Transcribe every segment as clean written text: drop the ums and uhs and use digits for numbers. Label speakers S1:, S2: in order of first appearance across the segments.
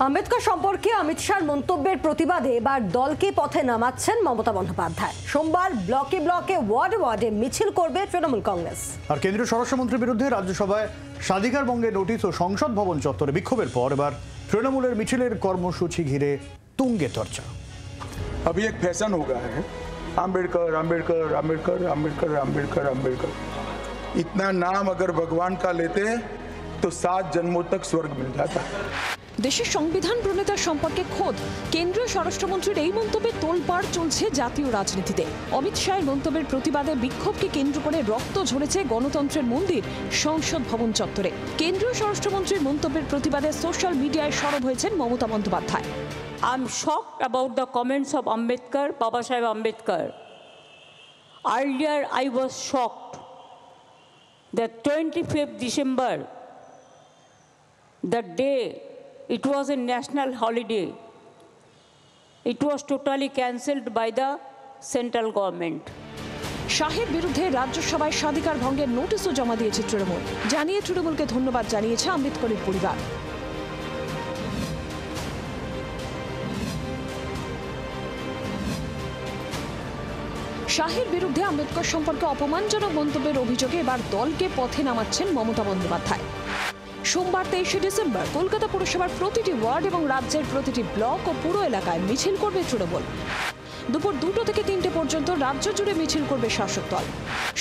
S1: আম্বেদকর সম্পর্কে অমিত শাহর মন্তব্যের প্রতিবাদে এবার দলকে পথে নামাচ্ছেন মমতা বন্দ্যোপাধ্যায়। সোমবার ব্লকে ব্লকে ওয়ার্ডে ওয়ার্ডে মিছিল করবে তৃণমূল কংগ্রেস।
S2: আর কেন্দ্রীয় স্বরাষ্ট্রমন্ত্রীর বিরুদ্ধে রাজ্যসভায় স্বাধিকার ভঙ্গের নোটিশ ও সংসদ ভবন চত্বরে বিক্ষোভের পর এবার তৃণমূলের মিছিলের কর্মসূচি ঘিরে তুঙ্গে চর্চা।
S3: अभी एक फैशन हो गया है अम्बेडकर अम्बेडकर अम्बेडकर अम्बेडकर अम्बेडकर अम्बेडकर। इतना नाम अगर भगवान का लेते तो 7 जन्मों तक स्वर्ग मिल जाता।
S4: দেশের সংবিধান প্রণেতার সম্পর্কে খোদ কেন্দ্রীয় স্বরাষ্ট্রমন্ত্রীর এই মন্তব্যে তোলপাড় চলছে জাতীয় রাজনীতিতে। অমিত শাহের মন্তব্যের প্রতিবাদে বিক্ষোভকে কেন্দ্র করে রক্ত ঝরেছে গণতন্ত্রের মন্দির সংসদ ভবন চত্বরে। কেন্দ্রীয় স্বরাষ্ট্রমন্ত্রীর মন্তব্যের প্রতিবাদে সোশ্যাল মিডিয়ায় সরব হয়েছেন Mamata Bandyopadhyay.
S5: I'm shocked about the comments of Ambedkar, Baba Saheb Ambedkar. Earlier, I was shocked that 25th December, the day it was a national holiday, it was totally cancelled by the central government.
S4: শাহের বিরুদ্ধে রাজ্যসভায় স্বাধিকার ভঙ্গের নোটিশও জমা দিয়েছে তৃণমূল। জানিয়ে তৃণমূলকে ধন্যবাদ জানিয়েছে আম্বেদকরের পরিবার। শাহের বিরুদ্ধে আম্বেদকর সম্পর্কে অপমানজনক মন্তব্যের অভিযোগে এবার দলকে পথে নামাচ্ছেন মমতা বন্দ্যোপাধ্যায়। সোমবার 23শে ডিসেম্বর কলকাতা পুরসভার প্রতিটি ওয়ার্ড এবং রাজ্যের প্রতিটি ব্লক ও পুরো এলাকায় মিছিল করবে তৃণমূল। দুপুর 2টা থেকে 3টে পর্যন্ত রাজ্য জুড়ে মিছিল করবে শাসক দল।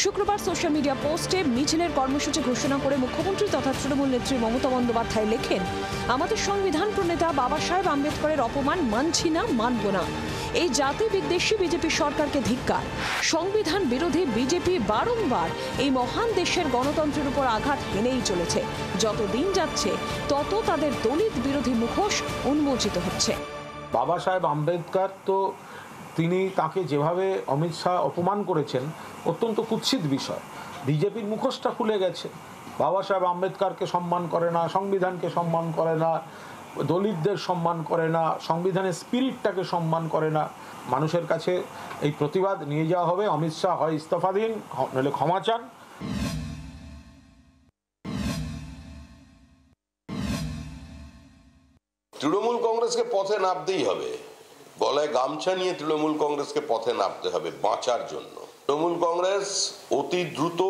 S4: শুক্রবার সোশ্যাল মিডিয়া পোস্টে মিছিলের কর্মসূচি ঘোষণা করে মুখ্যমন্ত্রী তথা তৃণমূল নেত্রী মমতা বন্দ্যোপাধ্যায় লেখেন, আমাদের সংবিধান প্রণেতা বাবা সাহেব আম্বেদকরের অপমান মানছি না, মানব না। এই জাতি বিদ্বেষী বিজেপি সরকারকে ধিক্কার। সংবিধান বিরোধী বিজেপি বারংবার এই মহান দেশের গণতন্ত্রের উপর আঘাত হেনেই চলেছে। যত দিন যাচ্ছে তত তাদের দলিত বিরোধী মুখোশ উন্মোচিত হচ্ছে।
S6: বাবা সাহেব আম্বেদকর তো তিনি তাকে যেভাবে অমিত শাহ অপমান করেছেন অত্যন্ত কুৎসিত বিষয়। বিজেপির মুখোশটা খুলে গেছে। বাবা সাহেব আম্বেদকরকে সম্মান করে না, সংবিধানকে সম্মান করে না, দলিতদের সম্মান করে না, সংবিধানের স্পিরিটটাকে সম্মান করে না। মানুষের কাছে এই প্রতিবাদ নিয়ে যাওয়া হবে। অমিত শাহ হয় ইস্তফা দিন, নইলে ক্ষমা চান।
S7: তৃণমূল কংগ্রেসকে পথে নামতেই হবে। গলায় গামছা নিয়ে তৃণমূল কংগ্রেসকে পথে নামতে হবে বাঁচার জন্য। তৃণমূল কংগ্রেস অতি দ্রুত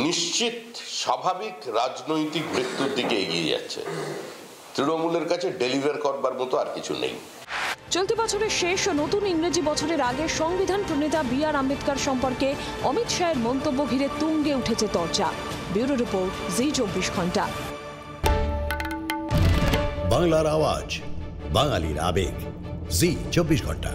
S7: নিশ্চিত স্বাভাবিক রাজনৈতিক মৃত্যুর দিকে এগিয়ে যাচ্ছে। তৃণমূলের কাছে ডেলিভার করবার মতো আর কিছু নেই।
S4: চলতি বছরের শেষ ও নতুন ইংরেজি বছরের আগে সংবিধান প্রণেতা বি.আর. আম্বেদকর সম্পর্কে অমিত শাহের মন্তব্য ঘিরে তুঙ্গে উঠেছে চর্চা। ব্যুরো রিপোর্ট, জি 24 ঘন্টা।
S8: বাংলার আওয়াজ, বাঙালির আবেগ, জি 24 ঘন্টা।